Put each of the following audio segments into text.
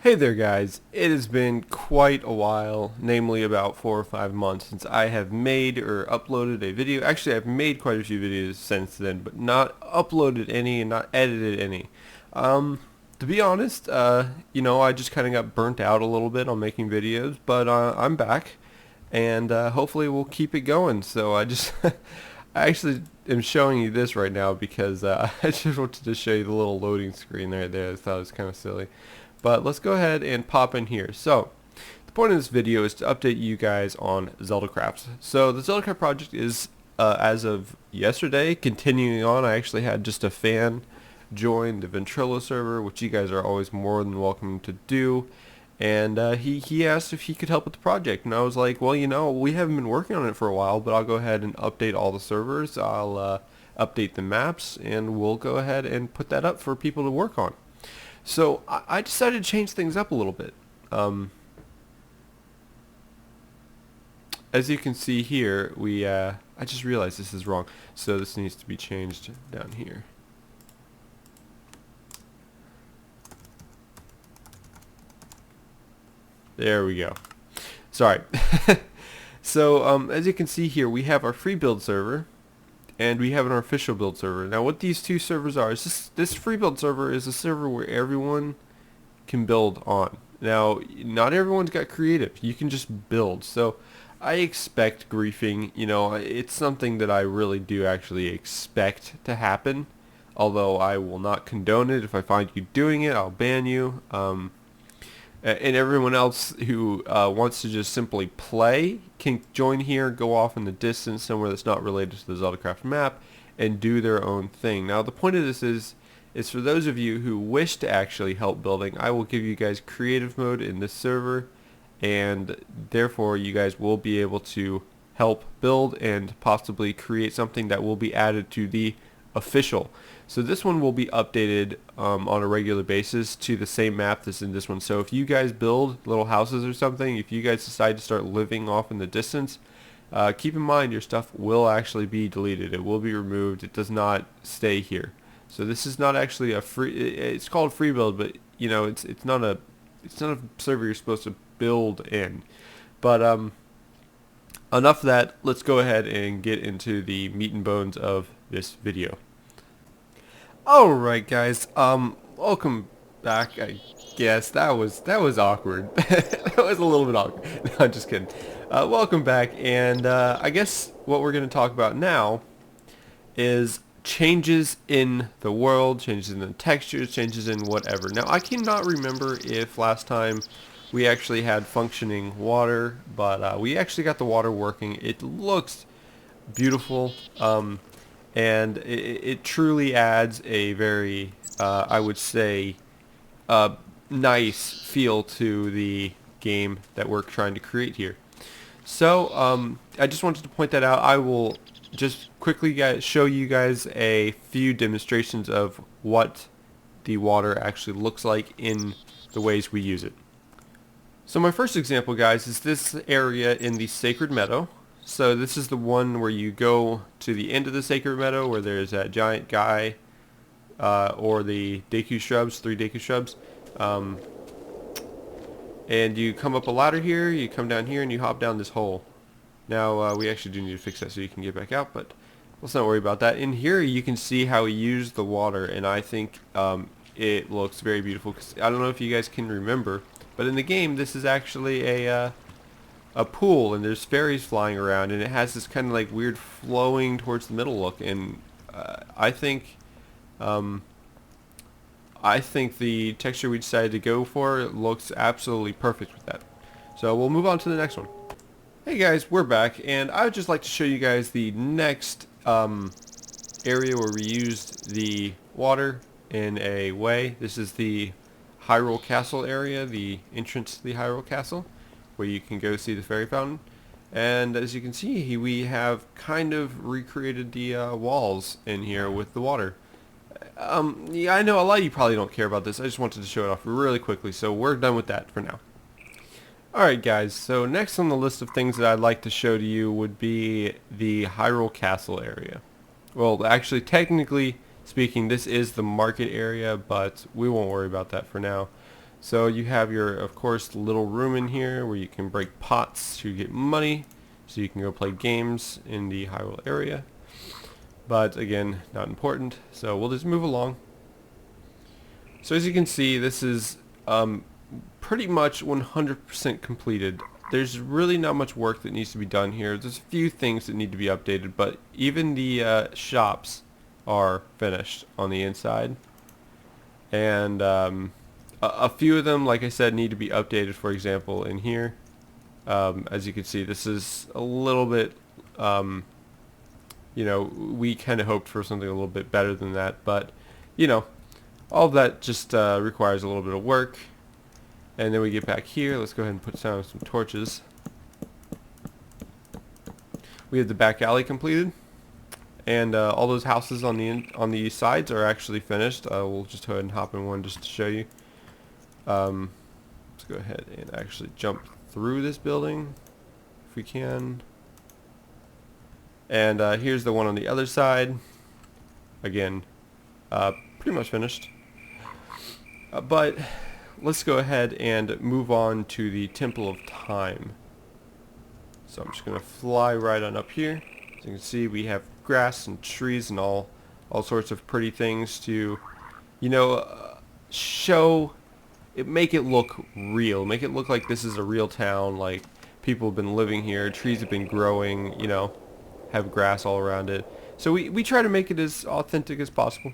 Hey there guys, it has been quite a while, namely about 4 or 5 months since I have made or uploaded a video. Actually, I've made quite a few videos since then, but not uploaded any and not edited any. To be honest, I just kind of got burnt out a little bit on making videos, but I'm back, and hopefully we'll keep it going. So I actually am showing you this right now because I just wanted to show you the little loading screen right there. I thought it was kind of silly. But let's go ahead and pop in here. So the point of this video is to update you guys on ZeldaCraft. So the ZeldaCraft project is, as of yesterday, continuing on. I actually had just a fan join the Ventrilo server, which you guys are always more than welcome to do. And he asked if he could help with the project. And I was like, well, we haven't been working on it for a while, but I'll go ahead and update all the servers. I'll update the maps, and we'll go ahead and put that up for people to work on. So I decided to change things up a little bit. As you can see here, I just realized this is wrong. So this needs to be changed down here. There we go. Sorry. So as you can see here, we have our free build server, and we have an official build server. Now what these two servers are is this free build server is a server where everyone can build on. Now not everyone's got creative. You can just build. So I expect griefing. It's something that I really do actually expect to happen. Although I will not condone it. If I find you doing it, I'll ban you. And everyone else who wants to just simply play can join here, go off in the distance somewhere that's not related to the ZeldaCraft map, and do their own thing. Now the point of this is for those of you who wish to actually help building. I will give you guys creative mode in this server, and therefore you guys will be able to help build and possibly create something that will be added to the official. So this one will be updated on a regular basis to the same map that's in this one. So if you guys build little houses or something, if you guys decide to start living off in the distance, keep in mind your stuff will actually be deleted. It will be removed. It does not stay here. So this is not actually a free. It's called free build, but it's not a server you're supposed to build in. But enough of that. Let's go ahead and get into the meat and bones of this video. Alright guys, welcome back. I guess that was awkward. That was a little bit awkward. No, I'm just kidding. Welcome back, and I guess what we're going to talk about now is changes in the world, changes in the textures, changes in whatever. Now I cannot remember if last time we actually had functioning water, but we actually got the water working. It looks beautiful. And it truly adds a very, I would say, nice feel to the game that we're trying to create here. So I just wanted to point that out. I will just quickly show you guys a few demonstrations of what the water actually looks like in the ways we use it. So my first example, guys, is this area in the Sacred Meadow. So this is the one where you go to the end of the Sacred Meadow where there's that giant guy or the Deku shrubs, 3 Deku shrubs. And you come up a ladder here, you come down here, and you hop down this hole. Now we actually do need to fix that so you can get back out, but let's not worry about that. In here you can see how we use the water, and I think it looks very beautiful. 'Cause I don't know if you guys can remember, but in the game this is actually a pool, and there's fairies flying around, and it has this kind of like weird flowing towards the middle look, and I think the texture we decided to go for looks absolutely perfect with that. So we'll move on to the next one. Hey guys, we're back, and I would just like to show you guys the next area where we used the water in a way. This is the Hyrule Castle area, the entrance to the Hyrule Castle, where you can go see the fairy fountain. And as you can see, we have kind of recreated the walls in here with the water. Yeah, I know a lot of you probably don't care about this. I just wanted to show it off really quickly, so we're done with that for now. Alright guys, so next on the list of things that I'd like to show to you would be the Hyrule Castle area. Well, actually, technically speaking, this is the market area, but we won't worry about that for now. So you have your, of course, little room in here where you can break pots to get money, so you can go play games in the Hyrule area. But again, not important, so we'll just move along. So as you can see, this is pretty much 100% completed. There's really not much work that needs to be done here. There's a few things that need to be updated, but even the shops are finished on the inside. And a few of them, like I said, need to be updated. For example, in here, as you can see, this is a little bit, you know, we kind of hoped for something a little bit better than that, but, you know, all of that just requires a little bit of work. And then we get back here. Let's go ahead and put down some torches. We have the back alley completed, and all those houses on the sides are actually finished. We'll just go ahead and hop in one just to show you. Let's go ahead and actually jump through this building if we can. And here's the one on the other side. Again, pretty much finished. But let's go ahead and move on to the Temple of Time. So I'm just going to fly right on up here. As you can see, we have grass and trees and all sorts of pretty things to, you know, show it, make it look real, make it look like this is a real town, like people have been living here, trees have been growing, you know, have grass all around it. So we try to make it as authentic as possible.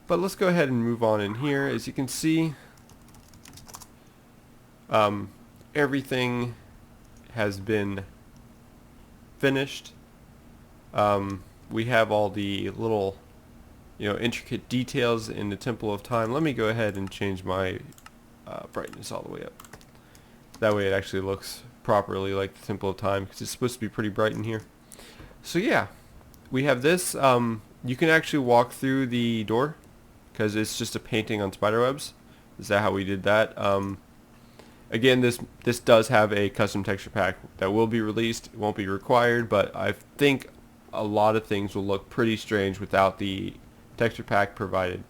But let's go ahead and move on in here. As you can see, everything has been finished. We have all the little, you know, intricate details in the Temple of Time. Let me go ahead and change my brightness all the way up. That way it actually looks properly like the Temple of Time, because it's supposed to be pretty bright in here. So yeah, we have this. You can actually walk through the door because it's just a painting on spiderwebs. Is that how we did that? Again, this does have a custom texture pack that will be released. It won't be required, but I think a lot of things will look pretty strange without the texture pack provided.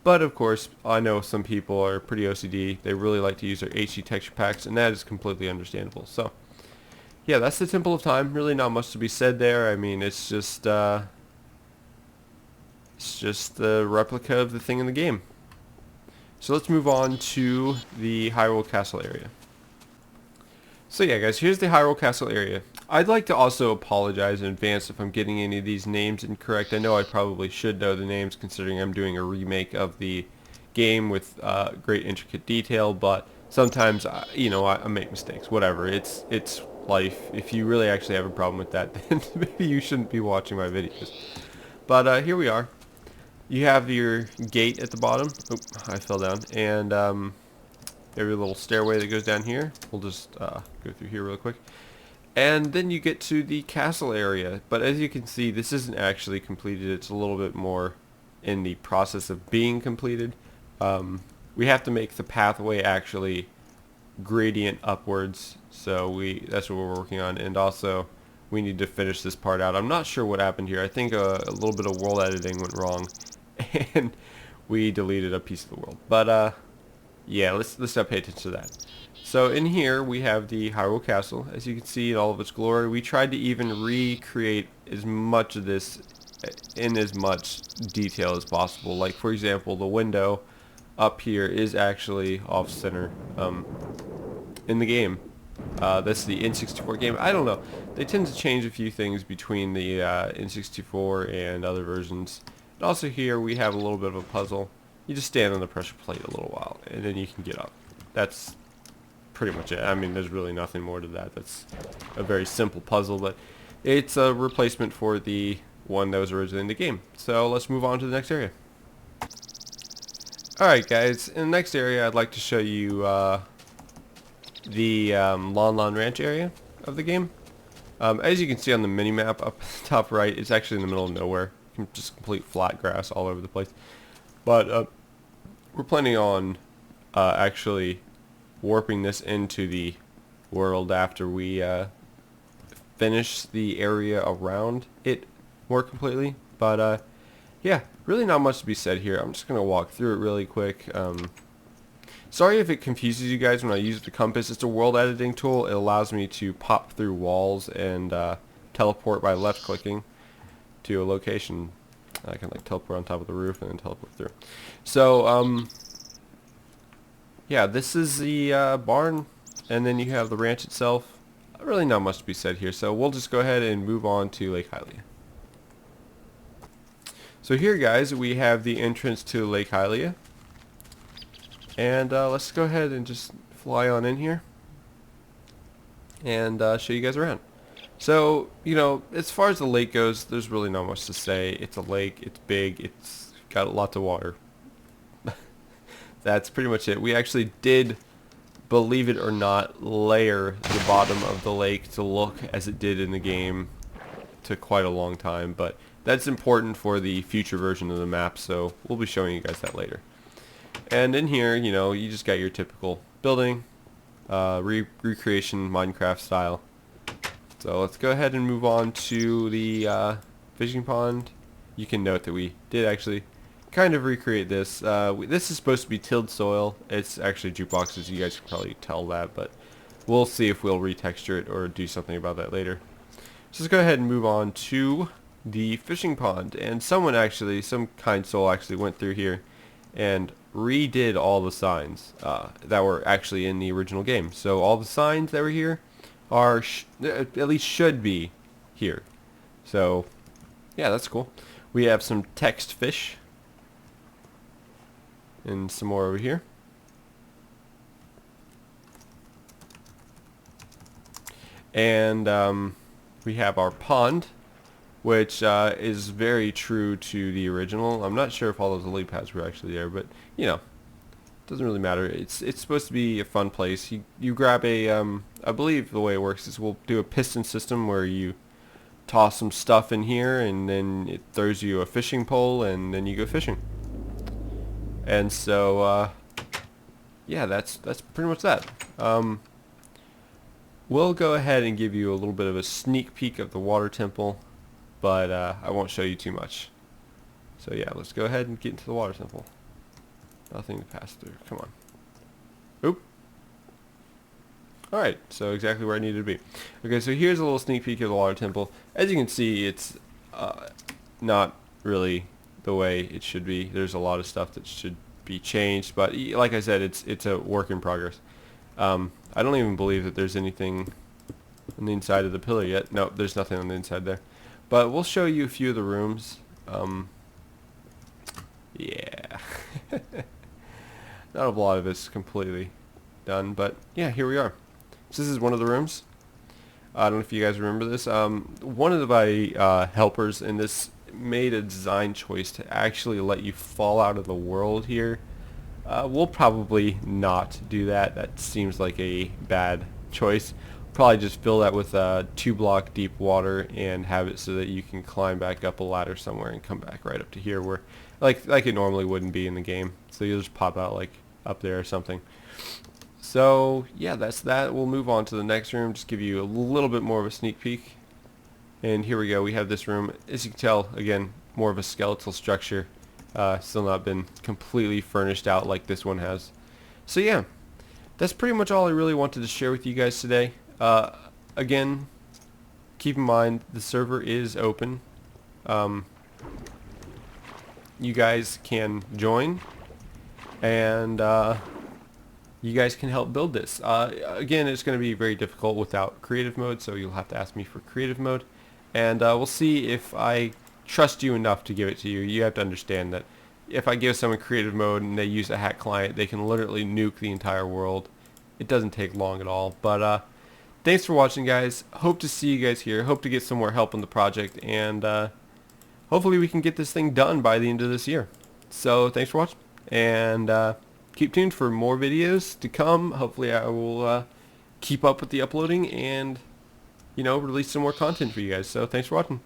But of course, I know some people are pretty OCD. They really like to use their HD texture packs, and that is completely understandable. So yeah, that's the Temple of Time. Really not much to be said there. I mean, it's just the replica of the thing in the game. So let's move on to the Hyrule Castle area. So yeah, guys, here's the Hyrule Castle area. I'd like to also apologize in advance if I'm getting any of these names incorrect. I know I probably should know the names considering I'm doing a remake of the game with great intricate detail, but sometimes, you know, I make mistakes. Whatever, it's life. If you really actually have a problem with that, then maybe you shouldn't be watching my videos. But here we are. You have your gate at the bottom. Oh, I fell down. And every little stairway that goes down here. We'll just go through here real quick. And then you get to the castle area. But as you can see, this isn't actually completed. It's a little bit more in the process of being completed. We have to make the pathway actually gradient upwards. So that's what we're working on. And also, we need to finish this part out. I'm not sure what happened here. I think a little bit of world editing went wrong. And we deleted a piece of the world. But yeah, let's not pay attention to that. So in here we have the Hyrule Castle. As you can see in all of its glory, we tried to even recreate as much of this in as much detail as possible. Like for example, the window up here is actually off center in the game. That's the N64 game. I don't know. They tend to change a few things between the N64 and other versions. And also here we have a little bit of a puzzle. You just stand on the pressure plate a little while, and then you can get up. That's pretty much it. I mean, there's really nothing more to that. That's a very simple puzzle, but it's a replacement for the one that was originally in the game. So let's move on to the next area. Alright guys, in the next area I'd like to show you the Lon Lon Ranch area of the game. As you can see on the mini-map up top right, it's actually in the middle of nowhere. Just complete flat grass all over the place. But we're planning on actually warping this into the world after we finish the area around it more completely. But yeah, really not much to be said here. I'm just going to walk through it really quick. So Sorry if it confuses you guys when I use the compass. It's a world editing tool. It allows me to pop through walls and teleport by left clicking to a location. I can like teleport on top of the roof and then teleport through. So yeah, this is the barn, and then you have the ranch itself. Really not much to be said here, so we'll just go ahead and move on to Lake Hylia. So here, guys, we have the entrance to Lake Hylia. And let's go ahead and just fly on in here and show you guys around. So, you know, as far as the lake goes, there's really not much to say. It's a lake, it's big, it's got lots of water. That's pretty much it. We actually did, believe it or not, layer the bottom of the lake to look as it did in the game. Took quite a long time, but that's important for the future version of the map, so we'll be showing you guys that later. And in here, you know, you just got your typical building, recreation Minecraft style. So let's go ahead and move on to the fishing pond. You can note that we did actually kind of recreate this. This is supposed to be tilled soil. It's actually jukeboxes. You guys can probably tell that, but we'll see if we'll retexture it or do something about that later. So let's go ahead and move on to the fishing pond. And someone actually, some kind soul actually went through here and redid all the signs that were actually in the original game. So all the signs that were here are at least should be here. So yeah, that's cool. We have some text fish and some more over here. And we have our pond, which is very true to the original. I'm not sure if all those lily pads were actually there, but you know, it doesn't really matter. It's supposed to be a fun place. You grab a I believe the way it works is we'll do a piston system where you toss some stuff in here and then it throws you a fishing pole and then you go fishing. And so yeah, that's pretty much that. We'll go ahead and give you a little bit of a sneak peek of the water temple, but I won't show you too much. So yeah, let's go ahead and get into the water temple. Nothing to pass through. Come on. Oop. Alright, so exactly where I needed to be. Okay, so here's a little sneak peek of the water temple. As you can see, it's not really the way it should be. There's a lot of stuff that should be changed, but like I said, it's a work in progress. I don't even believe that there's anything on the inside of the pillar yet. No, there's nothing on the inside there. But we'll show you a few of the rooms. Yeah. Not a lot of it's completely done, but yeah, here we are. So this is one of the rooms. I don't know if you guys remember this. One of my helpers in this made a design choice to actually let you fall out of the world here. We'll probably not do that. That seems like a bad choice. Probably just fill that with 2-block deep water and have it so that you can climb back up a ladder somewhere and come back right up to here where like it normally wouldn't be in the game. So you'll just pop out like up there or something. So yeah, that's that. We'll move on to the next room. Just give you a little bit more of a sneak peek. And here we go. We have this room. As you can tell, again, more of a skeletal structure. Still not been completely furnished out like this one has. So yeah, that's pretty much all I really wanted to share with you guys today. Again, keep in mind the server is open. You guys can join and you guys can help build this. Again, it's going to be very difficult without creative mode, so you'll have to ask me for creative mode, and we'll see if I trust you enough to give it to you. You have to understand that if I give someone creative mode and they use a hack client, they can literally nuke the entire world. It doesn't take long at all. But thanks for watching, guys. Hope to see you guys here. Hope to get some more help on the project, and hopefully we can get this thing done by the end of this year. So thanks for watching, and keep tuned for more videos to come. Hopefully I will keep up with the uploading and, you know, release some more content for you guys. So thanks for watching.